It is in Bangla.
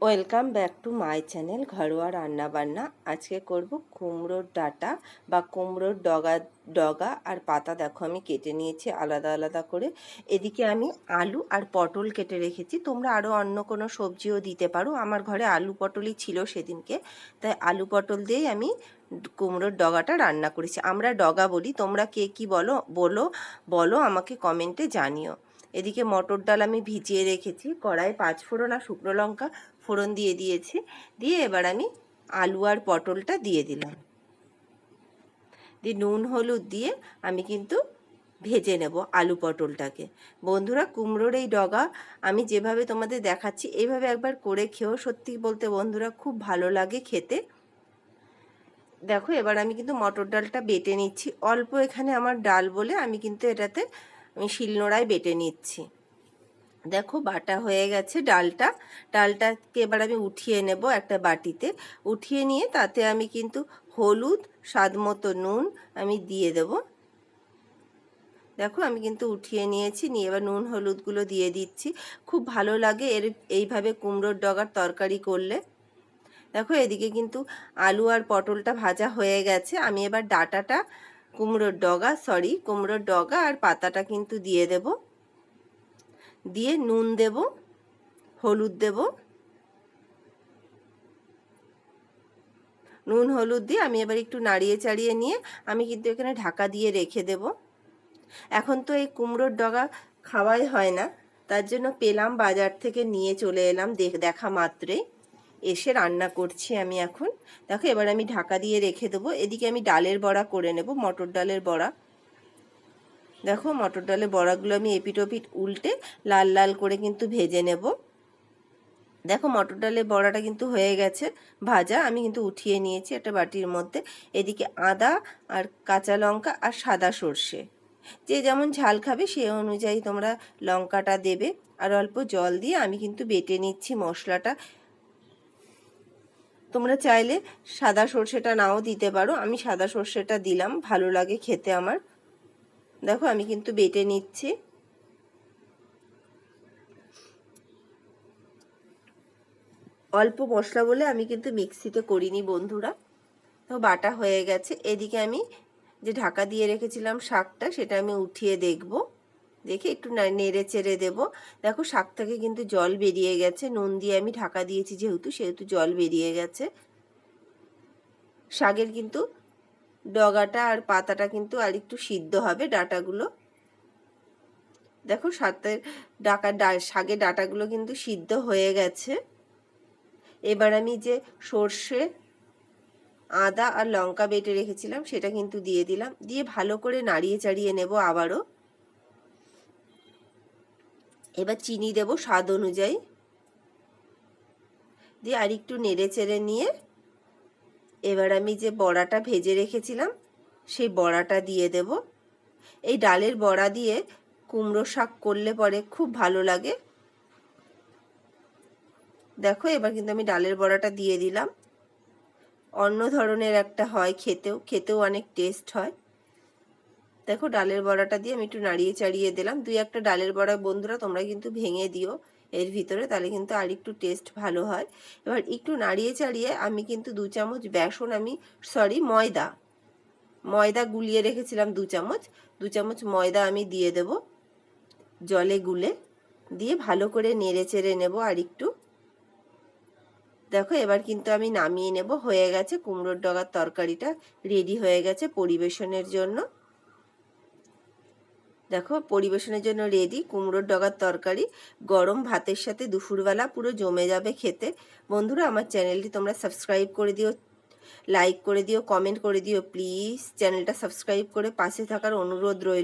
Welcome back to my channel ঘরোয়া রান্নাবান্না। আজকে করব কুমড়োর ডাঁটা বা কুমড়োর ডগা আর পাতা। দেখো আমি কেটে নিয়েছি আলাদা আলাদা করে। এদিকে আমি আলু আর পটল কেটে রেখেছি। তোমরা আরও অন্য কোনো সবজিও দিতে পারো। আমার ঘরে আলু পটলই ছিল সেদিনকে, তাই আলু পটল দিয়েই আমি কুমড়োর ডগাটা রান্না করেছি। আমরা ডগা বলি, তোমরা কে কী বলো আমাকে কমেন্টে জানিও। এদিকে মটর ডাল আমি ভিজিয়ে রেখেছি। কড়াই 5 ফোড়ন আর শুকনো লঙ্কা ফোড়ন দিয়ে দিয়েছি। দিয়ে এবার আমি আলু আর পটলটা দিয়ে দিলাম। দিয়ে নুন হলুদ দিয়ে আমি কিন্তু ভেজে নেব আলু পটলটাকে। বন্ধুরা, কুমড়োর এই ডগা আমি যেভাবে তোমাদের দেখাচ্ছি এইভাবে একবার করে খেও। সত্যি বলতে বন্ধুরা, খুব ভালো লাগে খেতে। দেখো এবার আমি কিন্তু মটর ডালটা বেটে নিচ্ছি। অল্প এখানে আমার ডাল বলে আমি কিন্তু এটাতে শিলনোড়ায় বেটে নিচ্ছি। দেখো বাটা হয়ে গেছে ডালটাকে এবার আমি উঠিয়ে নেব একটা বাটিতে। উঠিয়ে নিয়ে তাতে আমি কিন্তু হলুদ, স্বাদ মতো নুন আমি দিয়ে দেব। দেখো আমি কিন্তু উঠিয়ে নিয়েছি, নিয়ে এবার নুন হলুদগুলো দিয়ে দিচ্ছি। খুব ভালো লাগে এইভাবে কুমড়োর ডগার তরকারি করলে। দেখো এদিকে কিন্তু আলু আর পটলটা ভাজা হয়ে গেছে। আমি এবার ডাঁটাটা কুমড়োর ডগা আর পাতাটা কিন্তু দিয়ে দেব। দিয়ে নুন দেব, হলুদ দেব। নুন হলুদ দিয়ে আমি এবার একটু নাড়িয়ে চাড়িয়ে নিয়ে আমি কিন্তু এখানে ঢাকা দিয়ে রেখে দেব। এখন তো এই কুমড়োর ডগা খাওয়াই হয় না, তার জন্য পেলাম বাজার থেকে, নিয়ে চলে এলাম দেখা মাত্রই। এসে রান্না করছি আমি এখন। দেখো এবার আমি ঢাকা দিয়ে রেখে দেবো। এদিকে আমি ডালের বড়া করে নেব, মটর ডালের বড়া। দেখো মটর ডালের বড়াগুলো আমি এপিট ওপিট উল্টে লাল লাল করে কিন্তু ভেজে নেব। দেখো মটর ডালের বড়াটা কিন্তু হয়ে গেছে ভাজা। আমি কিন্তু উঠিয়ে নিয়েছি একটা বাটির মধ্যে। এদিকে আদা আর কাঁচা লঙ্কা আর সাদা সর্ষে, যে যেমন ঝাল খাবে সেই অনুযায়ী তোমরা লঙ্কাটা দেবে। আর অল্প জল দিয়ে আমি কিন্তু বেটে নিচ্ছি মশলাটা। তোমরা চাইলে সাদা সর্ষেটা নাও দিতে পারো, আমি সাদা সর্ষেটা দিলাম, ভালো লাগে খেতে আমার। দেখো আমি কিন্তু বেটে নিচ্ছি। অল্প মশলা বলে আমি কিন্তু মিক্সিতে করিনি বন্ধুরা। তো বাটা হয়ে গেছে। এদিকে আমি যে ঢাকা দিয়ে রেখেছিলাম শাকটা, সেটা আমি উঠিয়ে দেখব। দেখে একটু নেড়ে চেড়ে দেবো। দেখো শাক থেকে কিন্তু জল বেরিয়ে গেছে। নুন দিয়ে আমি ঢাকা দিয়েছি সেহেতু জল বেরিয়ে গেছে। শাকের কিন্তু ডগাটা আর পাতাটা কিন্তু আর একটু সিদ্ধ হবে, ডাঁটাগুলো। দেখো শাকের ডাঁটাগুলো কিন্তু সিদ্ধ হয়ে গেছে। এবার আমি যে সর্ষে, আদা আর লঙ্কা বেটে রেখেছিলাম সেটা কিন্তু দিয়ে দিলাম। দিয়ে ভালো করে নাড়িয়ে চাড়িয়ে নেব আবারও। এবার চিনি দেব স্বাদ অনুযায়ী। দিয়ে আর একটু নেড়ে চেড়ে নিয়ে এবার আমি যে বড়াটা ভেজে রেখেছিলাম সেই বড়াটা দিয়ে দেব। এই ডালের বড়া দিয়ে কুমড়ো শাক করলে পরে খুব ভালো লাগে। দেখো এবার কিন্তু আমি ডালের বড়াটা দিয়ে দিলাম। অন্য ধরনের একটা হয়, খেতেও অনেক টেস্ট হয়। দেখো ডালের বড়াটা দিয়ে আমি একটু নাড়িয়ে চাড়িয়ে দিলাম। দুই একটা ডালের বড়া বন্ধুরা তোমরা কিন্তু ভেঙে দিও এর ভিতরে, তাহলে কিন্তু আর একটু টেস্ট ভালো হয়। এবার একটু নাড়িয়ে চাড়িয়ে আমি কিন্তু 2 চামচ বেসন ময়দা গুলিয়ে রেখেছিলাম 2 চামচ ময়দা আমি দিয়ে দেব জলে গুলে। দিয়ে ভালো করে নেড়ে চেড়ে নেব আর একটু। দেখো এবার কিন্তু আমি নামিয়ে নেব। হয়ে গেছে কুমড়োর ডগার তরকারিটা, রেডি হয়ে গেছে পরিবেশনের জন্য। দেখো পরিবেশনের জন্য রেডি কুমড়োর ডগার তরকারি। গরম ভাতের সাথে দুপুরবেলা পুরো জমে যাবে খেতে। বন্ধুরা, আমার চ্যানেলটি তোমরা সাবস্ক্রাইব করে দিও, লাইক করে দিও, কমেন্ট করে দিও। প্লিজ চ্যানেলটা সাবস্ক্রাইব করে পাশে থাকার অনুরোধ রইল।